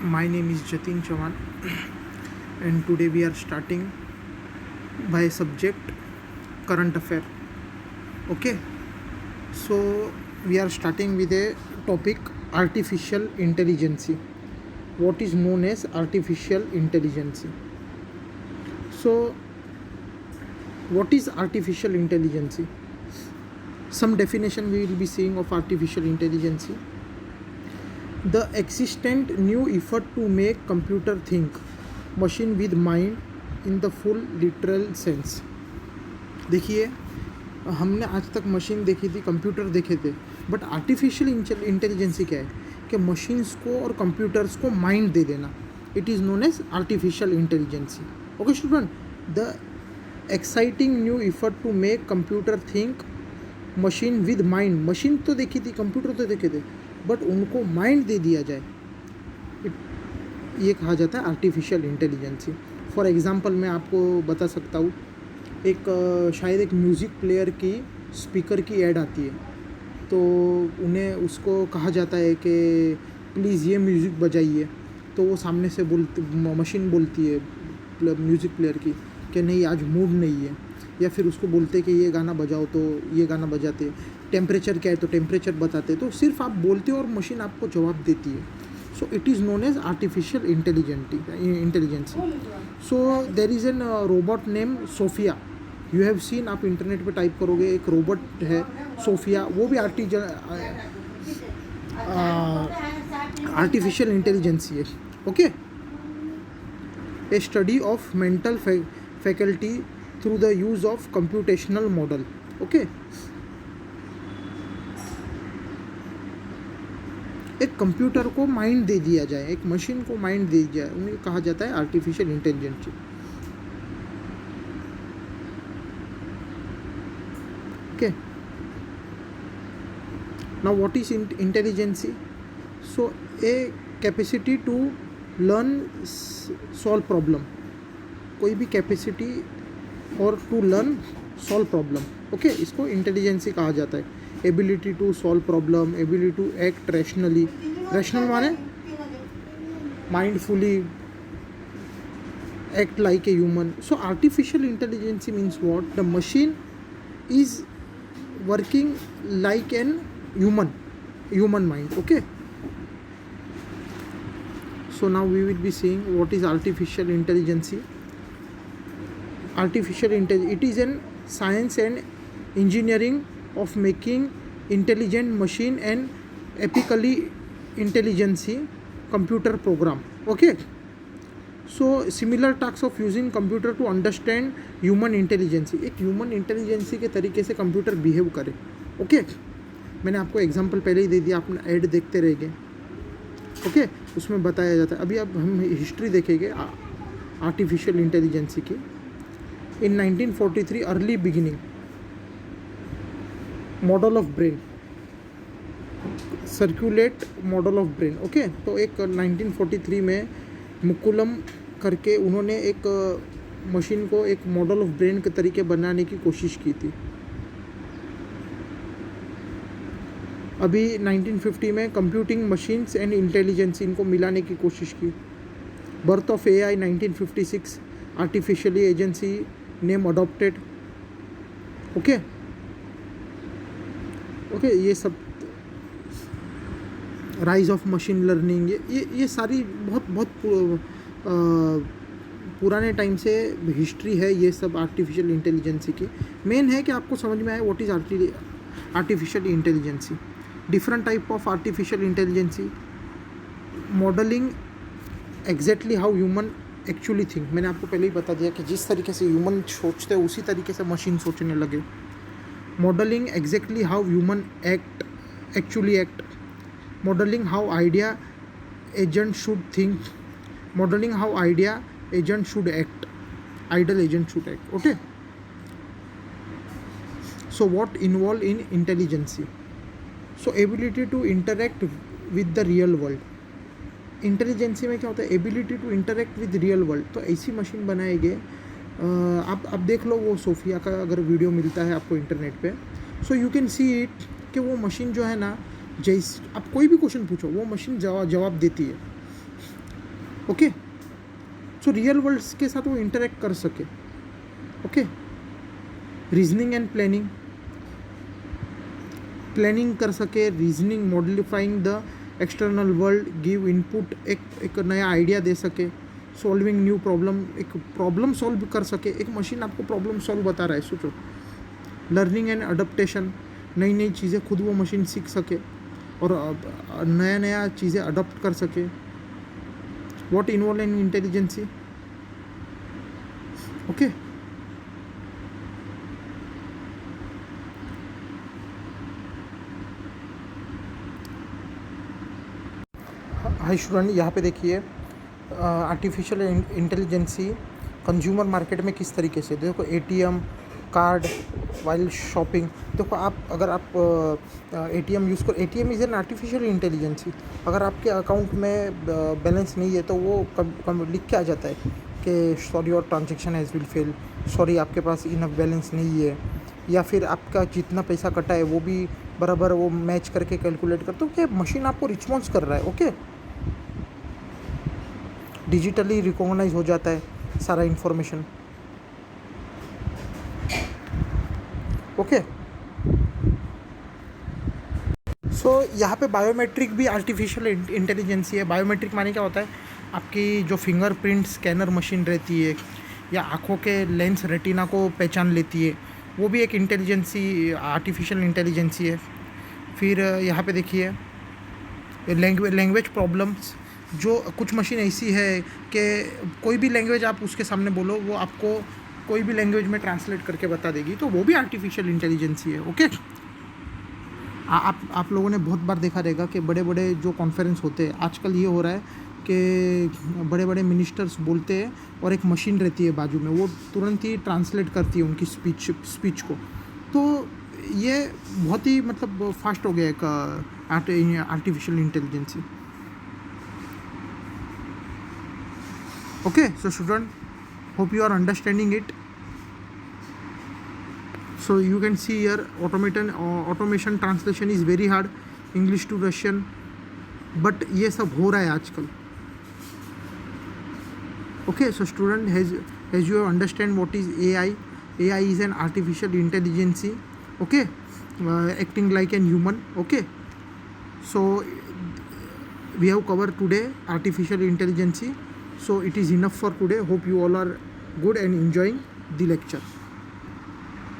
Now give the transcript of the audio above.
My name is Jatin Chavan and today we are starting by subject current affair. Okay, so we are starting with a topic artificial intelligence. What is known as artificial intelligence? So what is artificial intelligence? Some definition we will be seeing of artificial intelligence. The existent new effort to make computer think, machine with mind in the full literal sense. देखिए, हमने आज तक machine देखी थी, computer देखे थे, but artificial intelligence क्या है कि मशीन्स को और कंप्यूटर्स को माइंड दे देना. It is known as artificial intelligence. Okay student, the exciting new effort to make computer think, machine with mind. Machine तो देखी थी, कंप्यूटर तो देखे थे, बट उनको माइंड दे दिया जाए, ये कहा जाता है आर्टिफिशियल इंटेलिजेंस. फॉर एग्ज़ाम्पल मैं आपको बता सकता हूँ, शायद एक म्यूज़िक प्लेयर की स्पीकर की ऐड आती है, तो उन्हें उसको कहा जाता है कि प्लीज़ ये म्यूज़िक बजाइए, तो वो सामने से मशीन बोलती है म्यूज़िक प्लेयर की कि नहीं आज मूड नहीं है, या फिर उसको बोलते कि ये गाना बजाओ, तो ये गाना बजाते. टेम्परेचर क्या है तो टेम्परेचर बताते. तो सिर्फ आप बोलते हो और मशीन आपको जवाब देती है. So it is known as artificial intelligence. So there is an robot name Sophia. You have seen, आप इंटरनेट पे टाइप करोगे, एक रोबोट है सोफिया, वो भी आर्टिफिशियल इंटेलिजेंस है. Okay, a study of mental faculty through the use of computational model. Okay, एक computer को माइंड दे दिया जाए, एक मशीन को माइंड दे दिया जाए, उन्हें कहा जाता है artificial intelligence. Okay, now what is intelligence? So a capacity to learn, solve problem. कोई भी कैपेसिटी और to learn, solve problem. Okay, इसको इंटेलिजेंसी कहा जाता है. Ability to solve problem, ability to act rationally. Rational माने mindfully, act like a human. So artificial intelligence means what? The machine is working like an human mind. Okay, so now we will be seeing what is artificial intelligence. It is an science and engineering of making intelligent machine and epically intelligence computer program. Okay, so similar tasks of using computer to understand human intelligence. एक human intelligence के तरीके से computer behave करे. Okay, मैंने आपको example पहले ही दे दिया, आप ऐड देखते रहेंगे. ओके, उसमें बताया जाता है. अभी अब हम हिस्ट्री देखेंगे आर्टिफिशियल इंटेलिजेंसी की. इन 1943 early beginning, model of brain, circulate model of brain. Okay, तो एक 1943 में मुकुलम करके उन्होंने एक मशीन को एक मॉडल ऑफ ब्रेन के तरीके बनाने की कोशिश की थी. अभी 1950 में कंप्यूटिंग मशीन्स एंड इंटेलिजेंस, इनको मिलाने की कोशिश की. Birth of AI 1956, artificial agency name adopted. Okay, ये सब राइज ऑफ मशीन लर्निंग, ये सारी बहुत पुराने टाइम से हिस्ट्री है ये सब आर्टिफिशियल इंटेलिजेंसी की. मेन है कि आपको समझ में आए what is artificial intelligence. Different type of artificial intelligence. Modelling exactly how human actually think. मैंने आपको पहले ही बता दिया कि जिस तरीके से ह्यूमन सोचते हैं उसी तरीके से मशीन सोचने लगे. Modelling exactly how human actually act. Modelling how ideal agent should think. Modelling how ideal agent should act. Ideal agent should act. Okay, so what involve in intelligence? So ability to interact with the real world. Intelligence में क्या होता है? Ability to interact with real world. तो ऐसी machine बनाएंगे, आप देख लो वो सोफिया का अगर वीडियो मिलता है आपको इंटरनेट पे, so you can see it कि वो मशीन जो है ना, आप कोई भी क्वेश्चन पूछो वो मशीन जवाब देती है. ओके, सो रियल वर्ल्ड्स के साथ वो इंटरेक्ट कर सके. ओके, रीजनिंग एंड प्लानिंग कर सके, reasoning, modifying the external world, give input, एक नया आइडिया दे सके, सॉल्विंग न्यू प्रॉब्लम, एक प्रॉब्लम सॉल्व कर सके. एक मशीन आपको प्रॉब्लम सॉल्व बता रहा है, सोचो. लर्निंग एंड अडप्टेशन, नई नई चीज़ें खुद वो मशीन सीख सके और नया नया चीज़ें अडॉप्ट कर सके. What involve in intelligence. Okay, hi student, यहाँ पे देखिए आर्टिफिशियल इंटेलिजेंसी कंज्यूमर मार्केट में किस तरीके से. देखो एटीएम कार्ड वाइल शॉपिंग. देखो आप अगर आप एटीएम यूज़ कर, ATM is an artificial intelligence. अगर आपके अकाउंट में बैलेंस नहीं है तो वो कम लिख के आ जाता है कि sorry your transaction has will fail, sorry आपके पास इनफ बैलेंस नहीं है. या फिर आपका जितना पैसा कटा है वो भी बराबर वो मैच करके कैलकुलेट कर. तो क्या मशीन आपको रिस्पॉन्स कर रहा है. ओके, डिजिटली रिकॉग्नाइज हो जाता है सारा इन्फॉर्मेशन. ओके, सो यहाँ पे बायोमेट्रिक भी आर्टिफिशियल इंटेलिजेंसी है. बायोमेट्रिक माने क्या होता है, आपकी जो फिंगरप्रिंट स्कैनर मशीन रहती है या आँखों के लेंस रेटिना को पहचान लेती है, वो भी एक इंटेलिजेंसी, आर्टिफिशियल इंटेलिजेंसी है. फिर यहाँ पे देखिए लैंग्वेज प्रॉब्लम्स. जो कुछ मशीन ऐसी है कि कोई भी लैंग्वेज आप उसके सामने बोलो वो आपको कोई भी लैंग्वेज में ट्रांसलेट करके बता देगी, तो वो भी आर्टिफिशियल इंटेलिजेंसी है. ओके, आप लोगों ने बहुत बार देखा रहेगा कि बड़े बड़े जो कॉन्फ्रेंस होते हैं आजकल ये हो रहा है कि बड़े बड़े मिनिस्टर्स बोलते हैं और एक मशीन रहती है बाजू में, वो तुरंत ही ट्रांसलेट करती है उनकी स्पीच को. तो ये बहुत ही मतलब फास्ट हो गया एक artificial intelligence. Okay, so student, hope you are understanding it. So you can see here automation translation is very hard, English to Russian, but ये सब हो रहा है आजकल. Okay, so student, as you understand what is AI is an artificial intelligence. Okay, acting like an human. Okay, so we have covered today artificial intelligence. So it is enough for today. Hope you all are good and enjoying the lecture.